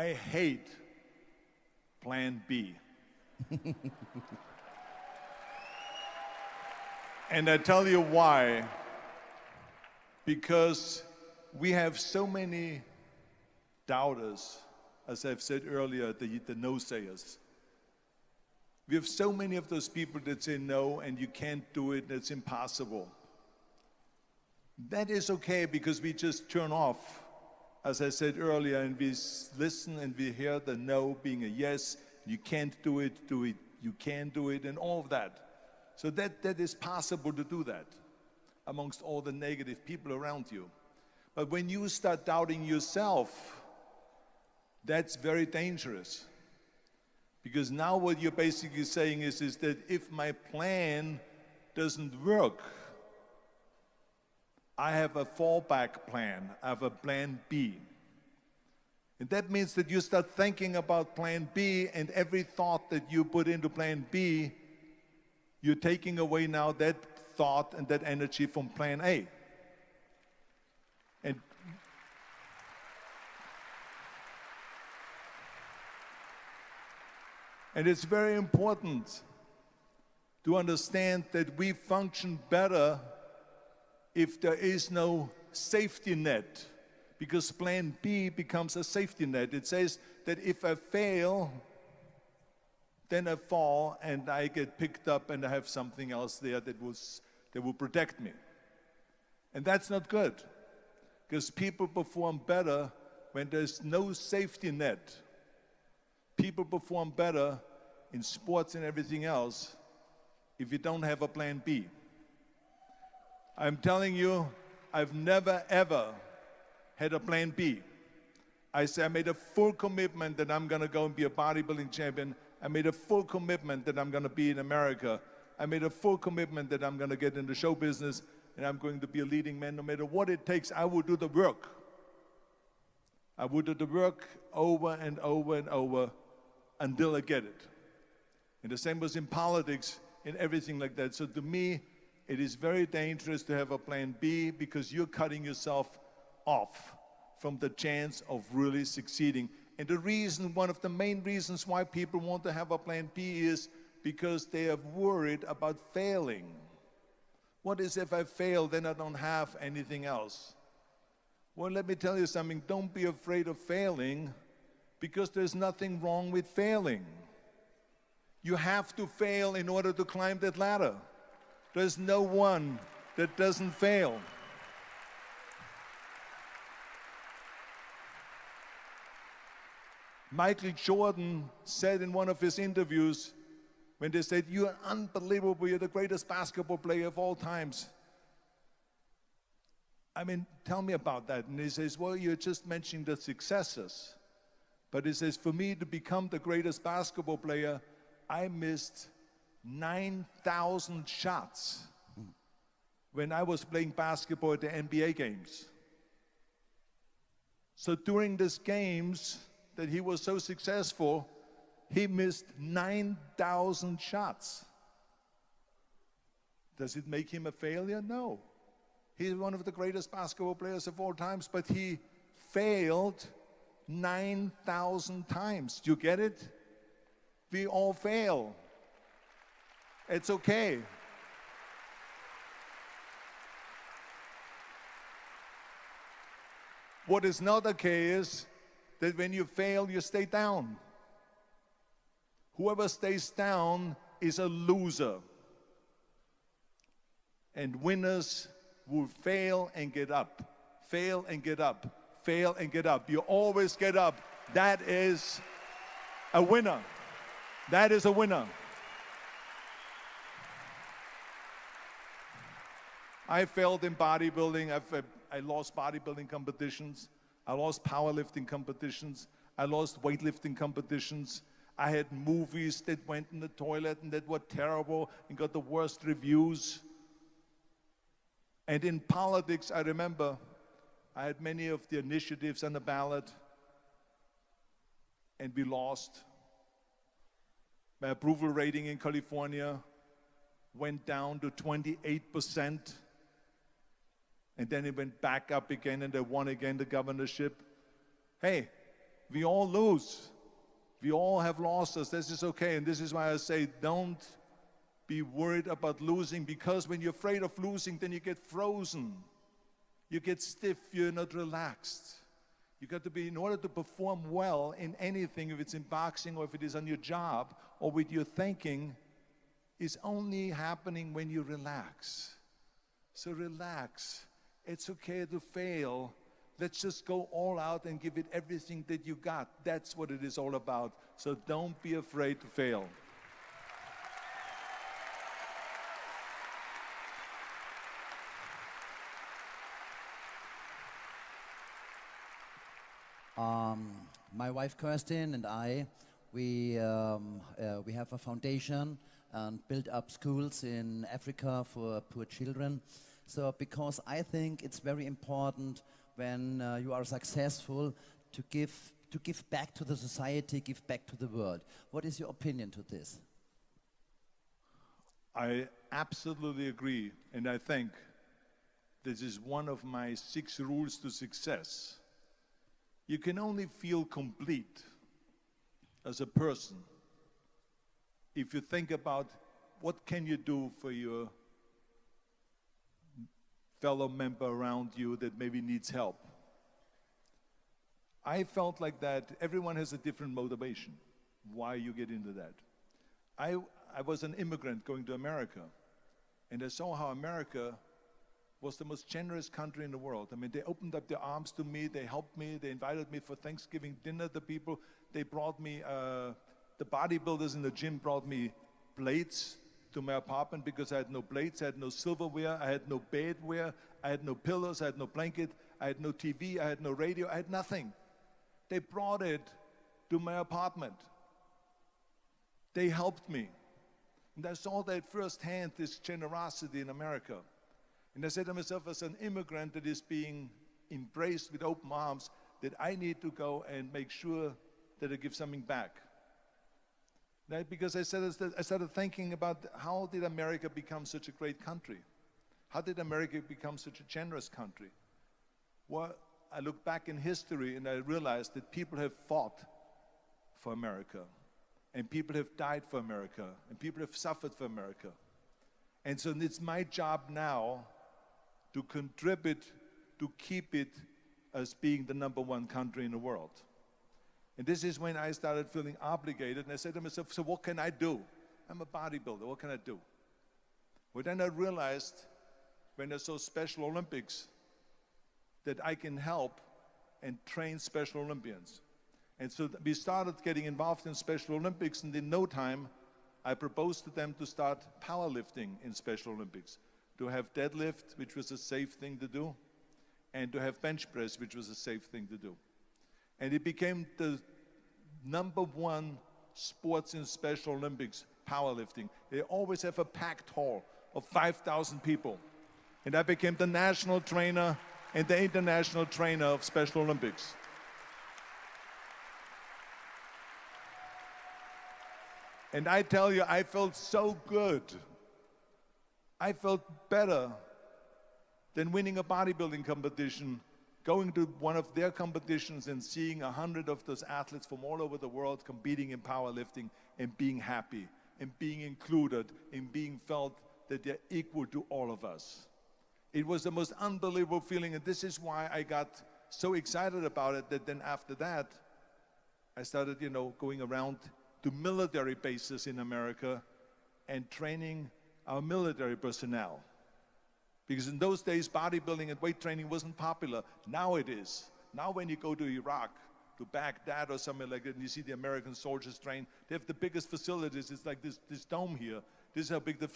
I hate Plan B. And I tell you why. Because we have so many doubters, as I've said earlier, the no-sayers. We have so many of those people that say no, and you can't do it, it's impossible. That is okay, because we just turn off, as I said earlier, and we listen and we hear the no being a yes. You can't do it, you can do it, and all of that. So that is possible to do that amongst all the negative people around you. But when you start doubting yourself, that's very dangerous. Because now what you're basically saying is that if my plan doesn't work, I have a fallback plan, I have a plan B. And that means that you start thinking about plan B, and every thought that you put into plan B, you're taking away now that thought and that energy from plan A. And it's very important to understand that we function better if there is no safety net, because plan B becomes a safety net. It says that if I fail, then I fall and I get picked up and I have something else there that will protect me. And that's not good, because people perform better when there's no safety net. People perform better in sports and everything else if you don't have a plan B. I'm telling you, I've never ever had a plan B. I made a full commitment that I'm gonna go and be a bodybuilding champion. I made a full commitment that I'm gonna be in America. I made a full commitment that I'm gonna get into show business and I'm going to be a leading man. No matter what it takes, I will do the work. I will do the work over and over and over until I get it. And the same was in politics and everything like that. So to me, it is very dangerous to have a plan B, because you're cutting yourself off from the chance of really succeeding. And the reason, one of the main reasons why people want to have a plan B is because they are worried about failing. What is if I fail, then I don't have anything else? Well, let me tell you something. Don't be afraid of failing, because there's nothing wrong with failing. You have to fail in order to climb that ladder. There's no one that doesn't fail. Michael Jordan said in one of his interviews, when they said, "You're unbelievable, you're the greatest basketball player of all times. I mean, tell me about that." And he says, "Well, you're just mentioning the successes." But he says, "For me to become the greatest basketball player, I missed 9,000 shots when I was playing basketball at the NBA games." So during these games that he was so successful, he missed 9,000 shots. Does it make him a failure? No. He's one of the greatest basketball players of all times, but he failed 9,000 times. Do you get it? We all fail. It's okay. What is not okay is that when you fail, you stay down. Whoever stays down is a loser. And winners will fail and get up, fail and get up, fail and get up. You always get up. That is a winner. That is a winner. I failed in bodybuilding. I lost bodybuilding competitions. I lost powerlifting competitions. I lost weightlifting competitions. I had movies that went in the toilet and that were terrible and got the worst reviews. And in politics, I remember I had many of the initiatives on the ballot, and we lost. My approval rating in California went down to 28%. And then it went back up again, and I won again the governorship. Hey, We all lose. We all have losses. This is okay. And this is why I say don't be worried about losing, because when you're afraid of losing, then you get frozen. You get stiff. You're not relaxed. You got to be, in order to perform well in anything, if it's in boxing or if it is on your job or with your thinking, is only happening when you relax. So relax. It's okay to fail. Let's just go all out and give it everything that you got. That's what it is all about. So don't be afraid to fail. My wife Kirsten and I, we have a foundation and build up schools in Africa for poor children. So because I think it's very important when you are successful to give back to the society, give back to the world. What is your opinion to this? I absolutely agree, and I think this is one of my 6 rules to success. You can only feel complete as a person if you think about what can you do for your fellow member around you that maybe needs help. I felt like that everyone has a different motivation why you get into that. I was an immigrant going to America, and I saw how America was the most generous country in the world. I mean, they opened up their arms to me, they helped me, they invited me for Thanksgiving dinner, the people. They brought me, the bodybuilders in the gym brought me plates to my apartment because I had no plates, I had no silverware, I had no bedware, I had no pillows, I had no blanket, I had no TV, I had no radio, I had nothing. They brought it to my apartment. They helped me. And I saw that firsthand, this generosity in America. And I said to myself, as an immigrant that is being embraced with open arms, that I need to go and make sure that I give something back. Right? Because I started thinking about how did America become such a great country? How did America become such a generous country? Well, I look back in history and I realized that people have fought for America, and people have died for America, and people have suffered for America. And so it's my job now to contribute to keep it as being the #1 country in the world. And this is when I started feeling obligated, and I said to myself, so what can I do? I'm a bodybuilder, what can I do? Well, then I realized when I saw Special Olympics that I can help and train Special Olympians. And so we started getting involved in Special Olympics, and in no time, I proposed to them to start powerlifting in Special Olympics, to have deadlift, which was a safe thing to do, and to have bench press, which was a safe thing to do. And it became the #1 sports in Special Olympics, powerlifting. They always have a packed hall of 5,000 people. And I became the national trainer and the international trainer of Special Olympics. And I tell you, I felt so good. I felt better than winning a bodybuilding competition, going to one of their competitions and seeing 100 of those athletes from all over the world competing in powerlifting and being happy and being included and being felt that they're equal to all of us. It was the most unbelievable feeling, and this is why I got so excited about it that then after that, I started, going around to military bases in America and training our military personnel. Because in those days, bodybuilding and weight training wasn't popular. Now it is. Now when you go to Iraq, to Baghdad or somewhere like that, and you see the American soldiers train, they have the biggest facilities. It's like this dome here. This is how big the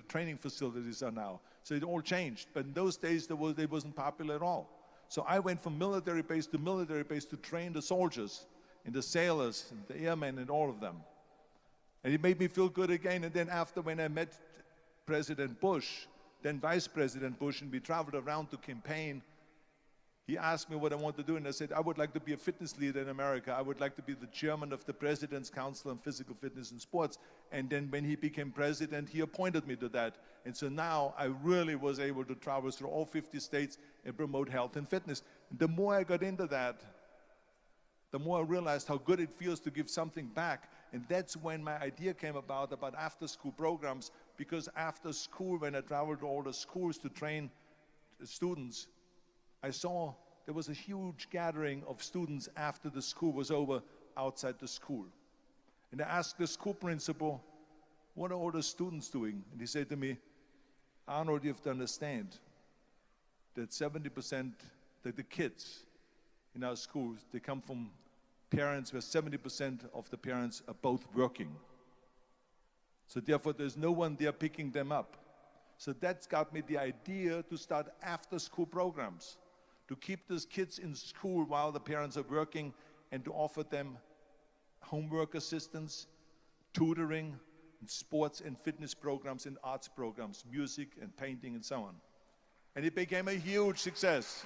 training facilities are now. So it all changed. But in those days, it wasn't popular at all. So I went from military base to train the soldiers and the sailors and the airmen and all of them. And it made me feel good again. And then after, when I met President Bush, then Vice President Bush, and we traveled around to campaign, he asked me what I wanted to do, and I said, I would like to be a fitness leader in America. I would like to be the chairman of the President's Council on Physical Fitness and Sports. And then when he became president, he appointed me to that. And so now I really was able to travel through all 50 states and promote health and fitness. And the more I got into that, the more I realized how good it feels to give something back. And that's when my idea came about after-school programs, because after school, when I traveled to all the schools to train students, I saw there was a huge gathering of students after the school was over outside the school. And I asked the school principal, what are all the students doing? And he said to me, Arnold, you have to understand that 70%, that the kids in our schools, they come from parents where 70% of the parents are both working. So therefore, there's no one there picking them up. So that's got me the idea to start after-school programs, to keep those kids in school while the parents are working and to offer them homework assistance, tutoring, sports and fitness programs and arts programs, music and painting and so on. And it became a huge success.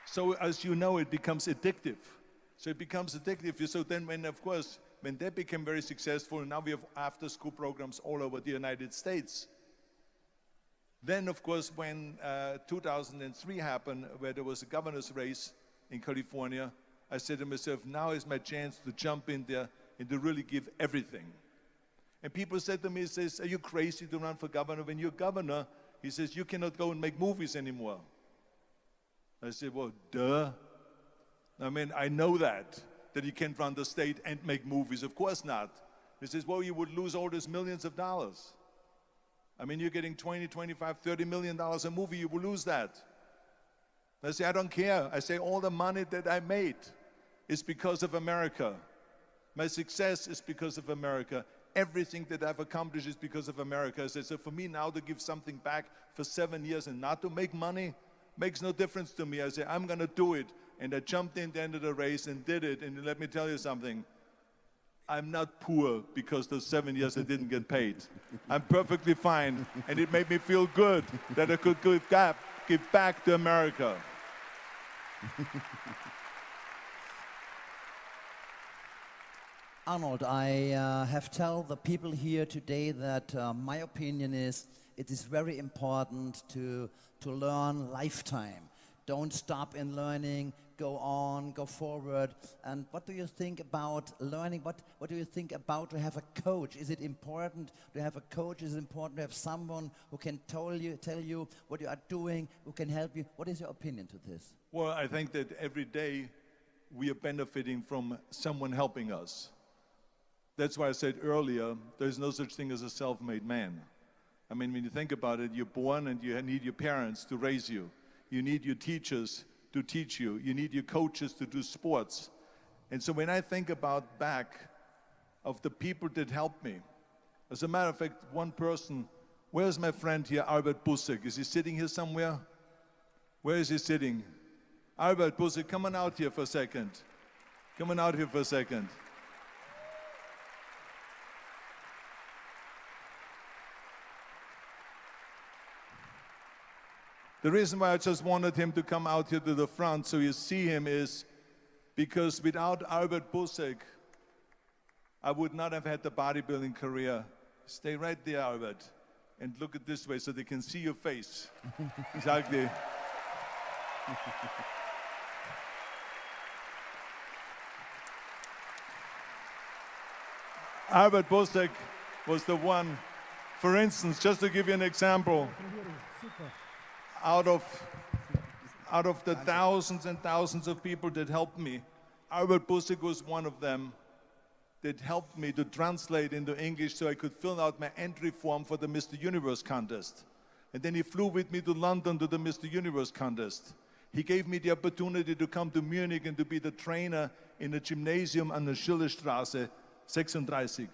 So as you know, it becomes addictive. So it becomes addictive. So then when, of course, when that became very successful, now we have after-school programs all over the United States. Then, of course, when 2003 happened, where there was a governor's race in California, I said to myself, now is my chance to jump in there and to really give everything. And people said to me, says, are you crazy to run for governor? When you're governor, he says, you cannot go and make movies anymore. I said, well, duh. I mean, I know that you can't run the state and make movies. Of course not. He says, well, you would lose all these millions of dollars. I mean, you're getting 20, 25, 30 million dollars a movie, you will lose that. I say, I don't care. I say, all the money that I made is because of America. My success is because of America. Everything that I've accomplished is because of America. I say, so for me now to give something back for 7 years and not to make money makes no difference to me. I say, I'm going to do it. And I jumped in the end of the race and did it. And let me tell you something. I'm not poor because those 7 years I didn't get paid. I'm perfectly fine. And it made me feel good that I could give back to America. Arnold, I have tell the people here today that my opinion is it is very important to learn lifetime. Don't stop in learning, go on, go forward. And what do you think about learning? What do you think about to have a coach? Is it important to have a coach? Is it important to have someone who can tell you what you are doing, who can help you? What is your opinion to this? Well, I think that every day we are benefiting from someone helping us. That's why I said earlier, there's no such thing as a self-made man. I mean, when you think about it, you're born and you need your parents to raise you. You need your teachers to teach you. You need your coaches to do sports. And so when I think about back of the people that helped me, as a matter of fact, one person, where's my friend here, Albert Busek? Is he sitting here somewhere? Where is he sitting? Albert Busek, come on out here for a second. Come on out here for a second. The reason why I just wanted him to come out here to the front so you see him is because without Albert Busek, I would not have had the bodybuilding career. Stay right there, Albert, and look at this way so they can see your face. Exactly. Albert Busek was the one, for instance, just to give you an example, out of the thousands and thousands of people that helped me, Albert Busek was one of them that helped me to translate into English so I could fill out my entry form for the Mr. Universe contest. And then he flew with me to London to the Mr. Universe contest. He gave me the opportunity to come to Munich and to be the trainer in a gymnasium on the Schillerstraße 36.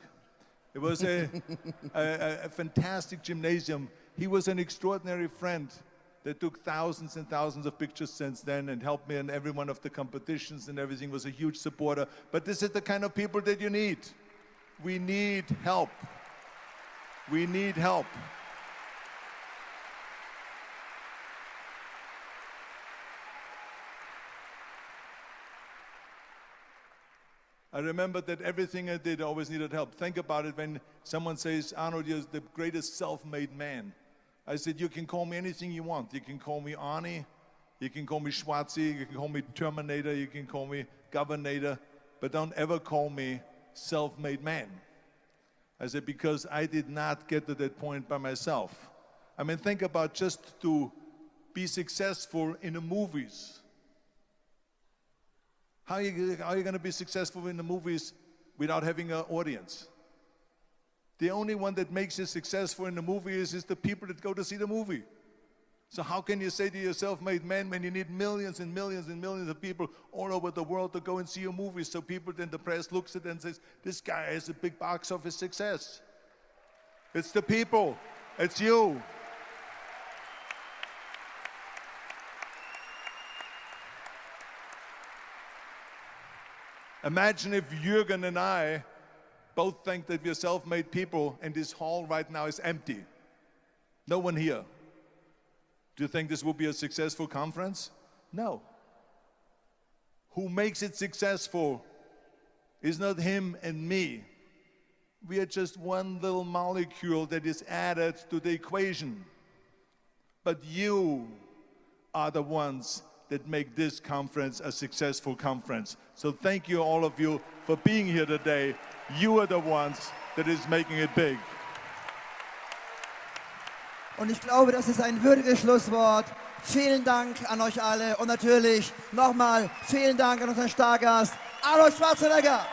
It was a fantastic gymnasium. He was an extraordinary friend that took thousands and thousands of pictures since then and helped me in every one of the competitions and everything, was a huge supporter. But this is the kind of people that you need. We need help. We need help. I remember that everything I did always needed help. Think about it when someone says, Arnold, you're the greatest self-made man. I said, you can call me anything you want. You can call me Arnie, you can call me Schwarzi, you can call me Terminator, you can call me Governator, but don't ever call me self-made man. I said, because I did not get to that point by myself. I mean, think about just to be successful in the movies. How are you going to be successful in the movies without having an audience? The only one that makes you successful in the movies is the people that go to see the movie. So how can you say to yourself, made man, when you need millions and millions and millions of people all over the world to go and see your movie, so people, then the press looks at it and says, this guy has a big box office success. It's the people. It's you. Imagine if Jürgen and I both think that we're self-made people and this hall right now is empty. No one here. Do you think this will be a successful conference? No. Who makes it successful is not him and me. We are just one little molecule that is added to the equation. But you are the ones that make this conference a successful conference. So thank you, all of you, for being here today. You are the ones that is making it big. Und ich glaube, das ist ein würdiges Schlusswort. Vielen Dank an euch alle und natürlich nochmal vielen Dank an unseren Stargast, Arnold Schwarzenegger.